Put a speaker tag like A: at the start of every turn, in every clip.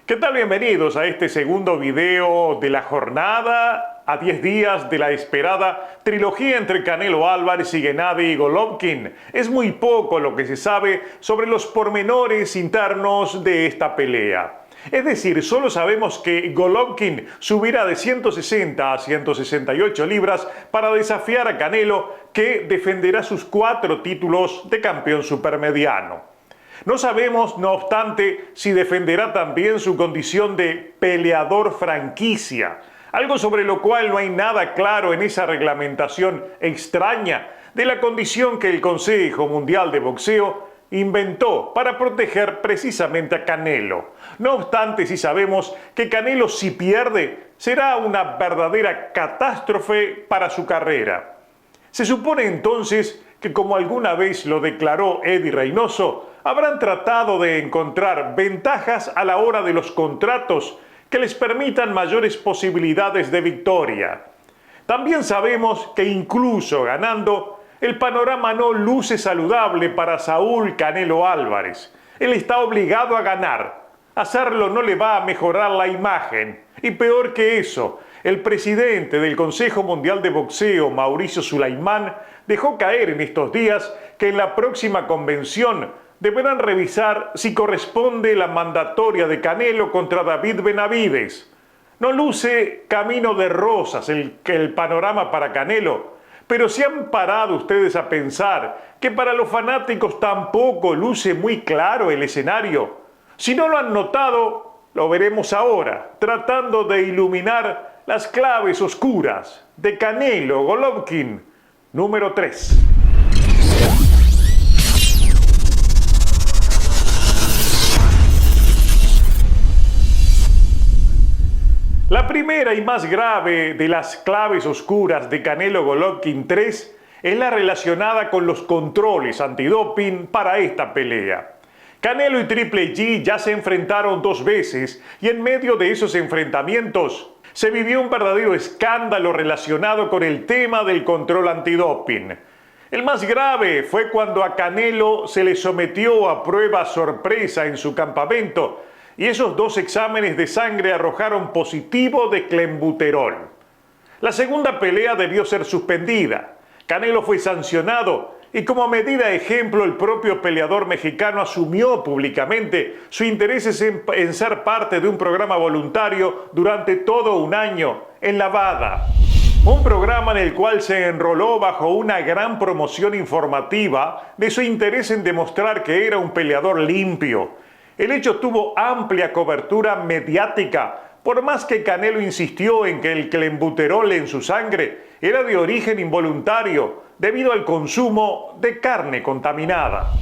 A: ¿Qué tal? Bienvenidos a este segundo video de la jornada a 10 días de la esperada trilogía entre Canelo Álvarez y Gennady Golovkin. Es muy poco lo que se sabe sobre los pormenores internos de esta pelea. Es decir, solo sabemos que Golovkin subirá de 160 a 168 libras para desafiar a Canelo, que defenderá sus 4 títulos de campeón supermediano. No sabemos, no obstante, si defenderá también su condición de peleador franquicia, algo sobre lo cual no hay nada claro en esa reglamentación extraña de la condición que el Consejo Mundial de Boxeo inventó para proteger precisamente a Canelo. No obstante, sí sabemos que Canelo, si pierde, será una verdadera catástrofe para su carrera. Se supone entonces que, como alguna vez lo declaró Eddie Reynoso, habrán tratado de encontrar ventajas a la hora de los contratos que les permitan mayores posibilidades de victoria. También sabemos que incluso ganando, el panorama no luce saludable para Saúl Canelo Álvarez. Él está obligado a ganar. Hacerlo no le va a mejorar la imagen. Y peor que eso, el presidente del Consejo Mundial de Boxeo, Mauricio Sulaimán, dejó caer en estos días que en la próxima convención deberán revisar si corresponde la mandatoria de Canelo contra David Benavides. No luce camino de rosas el panorama para Canelo, pero ¿se han parado ustedes a pensar que para los fanáticos tampoco luce muy claro el escenario? Si no lo han notado, lo veremos ahora, tratando de iluminar las claves oscuras de Canelo Golovkin número 3. La primera y más grave de las claves oscuras de Canelo Golovkin 3 es la relacionada con los controles antidoping para esta pelea. Canelo y Triple G ya se enfrentaron 2 veces y en medio de esos enfrentamientos se vivió un verdadero escándalo relacionado con el tema del control antidoping. El más grave fue cuando a Canelo se le sometió a prueba sorpresa en su campamento y esos 2 exámenes de sangre arrojaron positivo de clenbuterol. La segunda pelea debió ser suspendida. Canelo fue sancionado y, como medida de ejemplo, el propio peleador mexicano asumió públicamente su interés en ser parte de un programa voluntario durante todo un año en la WADA. Un programa en el cual se enroló bajo una gran promoción informativa de su interés en demostrar que era un peleador limpio. El hecho tuvo amplia cobertura mediática, por más que Canelo insistió en que el clenbuterol en su sangre era de origen involuntario debido al consumo de carne contaminada.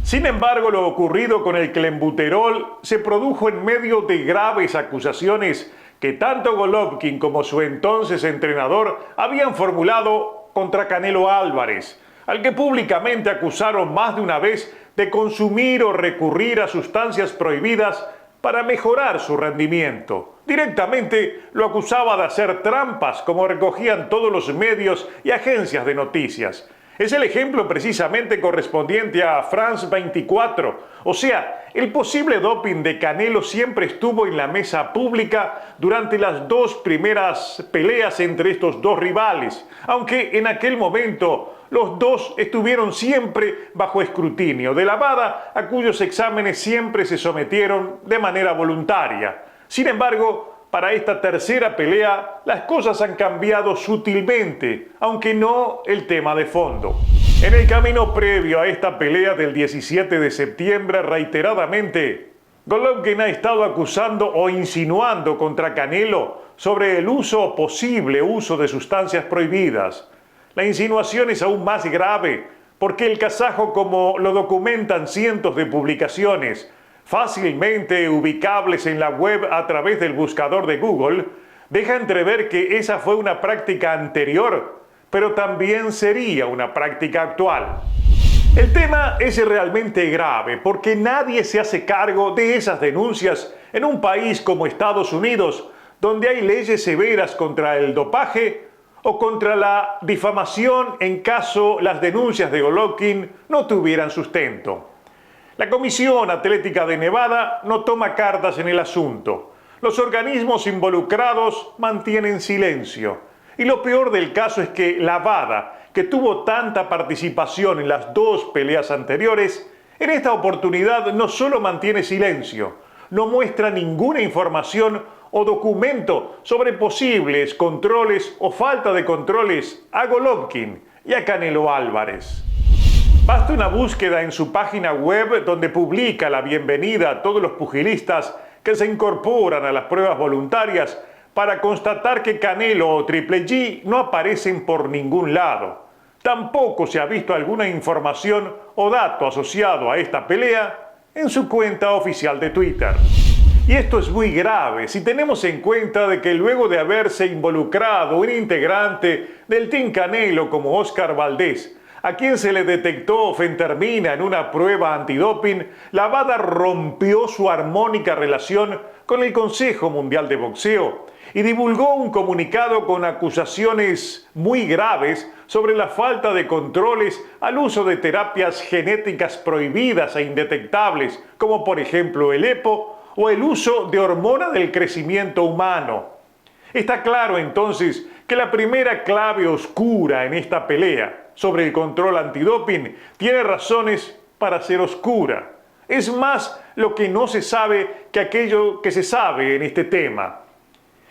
A: Sin embargo, lo ocurrido con el clenbuterol se produjo en medio de graves acusaciones que tanto Golovkin como su entonces entrenador habían formulado contra Canelo Álvarez, al que públicamente acusaron más de una vez de consumir o recurrir a sustancias prohibidas para mejorar su rendimiento. Directamente lo acusaba de hacer trampas, como recogían todos los medios y agencias de noticias. Es el ejemplo precisamente correspondiente a France 24. O sea, el posible doping de Canelo siempre estuvo en la mesa pública durante las 2 primeras peleas entre estos 2 rivales, aunque en aquel momento los 2 estuvieron siempre bajo escrutinio de la WADA, a cuyos exámenes siempre se sometieron de manera voluntaria. Sin embargo, para esta tercera pelea, las cosas han cambiado sutilmente, aunque no el tema de fondo. En el camino previo a esta pelea del 17 de septiembre, reiteradamente, Golovkin ha estado acusando o insinuando contra Canelo sobre el posible uso de sustancias prohibidas. La insinuación es aún más grave porque el kazajo, como lo documentan cientos de publicaciones, fácilmente ubicables en la web a través del buscador de Google, deja entrever que esa fue una práctica anterior, pero también sería una práctica actual. El tema es realmente grave porque nadie se hace cargo de esas denuncias en un país como Estados Unidos, donde hay leyes severas contra el dopaje o contra la difamación en caso las denuncias de Golovkin no tuvieran sustento. La Comisión Atlética de Nevada no toma cartas en el asunto. Los organismos involucrados mantienen silencio. Y lo peor del caso es que la WADA, que tuvo tanta participación en las dos peleas anteriores, en esta oportunidad no solo mantiene silencio, no muestra ninguna información o documento sobre posibles controles o falta de controles a Golovkin y a Canelo Álvarez. Basta una búsqueda en su página web donde publica la bienvenida a todos los pugilistas que se incorporan a las pruebas voluntarias para constatar que Canelo o Triple G no aparecen por ningún lado. Tampoco se ha visto alguna información o dato asociado a esta pelea en su cuenta oficial de Twitter. Y esto es muy grave si tenemos en cuenta de que luego de haberse involucrado un integrante del Team Canelo como Oscar Valdés, a quien se le detectó fentermina en una prueba antidoping, la WADA rompió su armónica relación con el Consejo Mundial de Boxeo y divulgó un comunicado con acusaciones muy graves sobre la falta de controles al uso de terapias genéticas prohibidas e indetectables, como por ejemplo el EPO o el uso de hormona del crecimiento humano. Está claro entonces que la primera clave oscura en esta pelea sobre el control antidoping tiene razones para ser oscura. Es más lo que no se sabe que aquello que se sabe en este tema.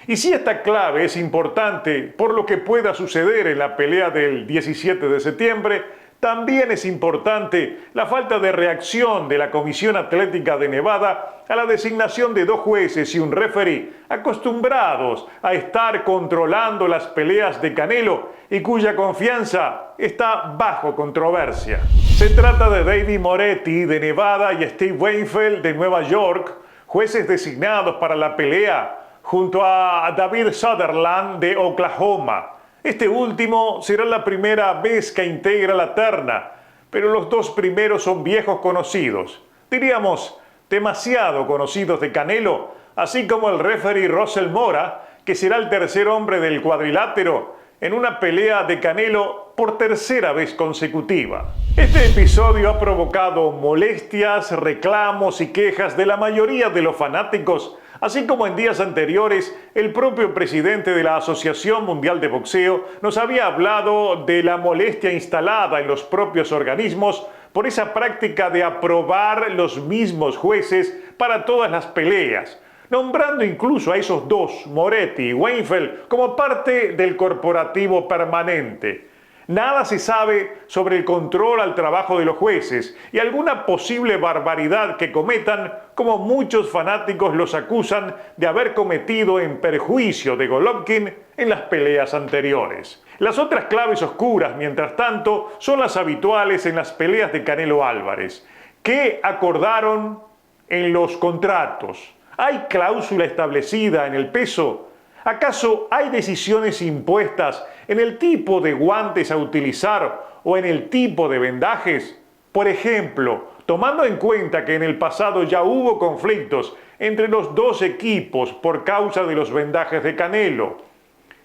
A: Y si esta clave es importante por lo que pueda suceder en la pelea del 17 de septiembre, también es importante la falta de reacción de la Comisión Atlética de Nevada a la designación de dos jueces y un referee acostumbrados a estar controlando las peleas de Canelo y cuya confianza está bajo controversia. Se trata de David Moretti de Nevada y Steve Weinfeld de Nueva York, jueces designados para la pelea, junto a David Sutherland de Oklahoma. Este último será la primera vez que integra la terna, pero los dos primeros son viejos conocidos, diríamos demasiado conocidos de Canelo, así como el referee Russell Mora, que será el tercer hombre del cuadrilátero en una pelea de Canelo por tercera vez consecutiva. Este episodio ha provocado molestias, reclamos y quejas de la mayoría de los fanáticos, así como en días anteriores el propio presidente de la Asociación Mundial de Boxeo nos había hablado de la molestia instalada en los propios organismos por esa práctica de aprobar los mismos jueces para todas las peleas, nombrando incluso a esos dos, Moretti y Weinfeld, como parte del corporativo permanente. Nada se sabe sobre el control al trabajo de los jueces y alguna posible barbaridad que cometan, como muchos fanáticos los acusan de haber cometido en perjuicio de Golovkin en las peleas anteriores. Las otras claves oscuras, mientras tanto, son las habituales en las peleas de Canelo Álvarez. ¿Qué acordaron en los contratos? ¿Hay cláusula establecida en el peso? ¿Acaso hay decisiones impuestas en el tipo de guantes a utilizar o en el tipo de vendajes? Por ejemplo, tomando en cuenta que en el pasado ya hubo conflictos entre los dos equipos por causa de los vendajes de Canelo.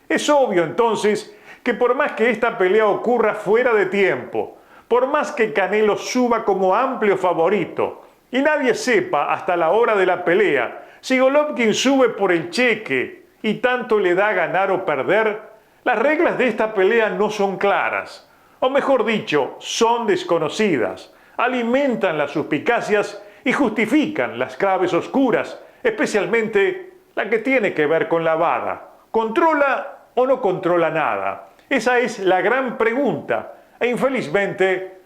A: Es obvio entonces que por más que esta pelea ocurra fuera de tiempo, por más que Canelo suba como amplio favorito y nadie sepa hasta la hora de la pelea si Golovkin sube por el cheque y tanto le da ganar o perder, las reglas de esta pelea no son claras, o mejor dicho, son desconocidas, alimentan las suspicacias y justifican las claves oscuras, especialmente la que tiene que ver con la WADA. ¿Controla o no controla nada? Esa es la gran pregunta, e infelizmente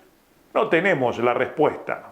A: no tenemos la respuesta.